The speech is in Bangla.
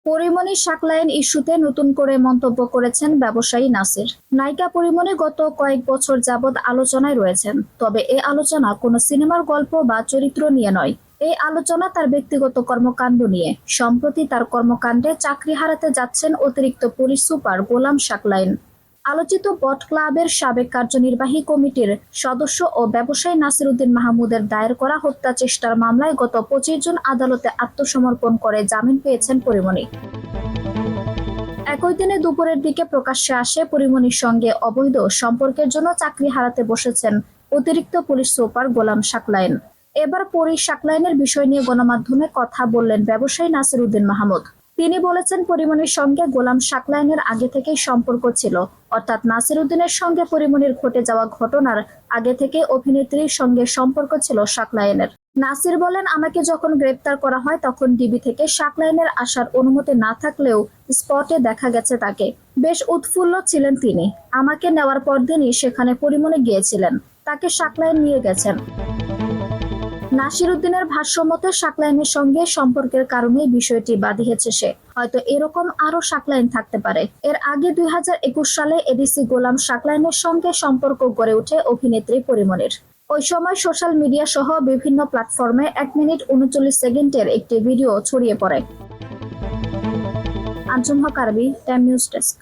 পরিমণি শাকলায়ন ইস্যুতে নতুন করে মন্তব্য করেছেন ব্যবসায়ী নাসির। নায়িকা পরিমণি গত কয়েক বছর যাবৎ আলোচনায় রয়েছেন, তবে এই আলোচনা কোনো সিনেমার গল্প বা চরিত্র নিয়ে নয়। এই আলোচনা তার ব্যক্তিগত কর্মকাণ্ড নিয়ে। সম্প্রতি তার কর্মকাণ্ডে চাকরি হারাতে যাচ্ছেন অতিরিক্ত পুলিশ সুপার গোলাম শাকলায়ন। আলোচিত বট ক্লাবের সাবেক কার্যনির্বাহী কমিটির সদস্য ও ব্যবসায়ী নাসির উদ্দিন মাহমুদের দায়ের করা হত্যা চেষ্টার মামলায় গত 25 জুন আদালতে আত্মসমর্পণ করে জামিন পেয়েছেন পরিমণি। একই দিনে দুপুরের দিকে প্রকাশ্যে আসে পরিমণির সঙ্গে অবৈধ সম্পর্কের জন্য চাকরি হারাতে বসেছেন অতিরিক্ত পুলিশ সুপার গোলাম শাকলায়ন। এবার পরি শাকলায়নের বিষয় নিয়ে গণমাধ্যমে কথা বললেন ব্যবসায়ী নাসির উদ্দিন মাহমুদ। তিনি বলেছেন, পরিমণির সঙ্গে গোলাম শাকলায়নের আগে থেকেই সম্পর্ক ছিল, অর্থাৎ নাসির উদ্দিনের সঙ্গে পরিমণির ঘটে যাওয়া ঘটনার আগে থেকে অভিনেত্রীর সঙ্গে সম্পর্ক ছিল শাকলায়নের। নাসির বলেন, আমাকে যখন গ্রেপ্তার করা হয় তখন ডিবি থেকে শাকলায়নের আসার অনুমতি না থাকলেও স্পটে দেখা গেছে তাকে। বেশ উৎফুল্ল ছিলেন তিনি। আমাকে নেওয়ার পরদিনই সেখানে পরিমণি গিয়েছিলেন, তাকে শাকলায়ন নিয়ে গেছেন। নাসির উদ্দিনের ভাষ্য মতে শাকলায়নের সঙ্গে সম্পর্কের কারণেই বিষয়টি বাধিয়েছে সে। হয়তো এরকম আরো শাকলায়ন থাকতে পারে। এর আগে 2021 সালে এডিসি গোলাম শাকলায়নের সঙ্গে সম্পর্ক গড়ে ওঠে অভিনেত্রী পরিমণির। ওই সময় সোশ্যাল মিডিয়া সহ বিভিন্ন প্ল্যাটফর্মে 1 মিনিট 39 সেকেন্ডের একটি ভিডিও ছড়িয়ে পড়ে। আঞ্জুম হক আরবি, টাইম নিউজ ডেস্ক।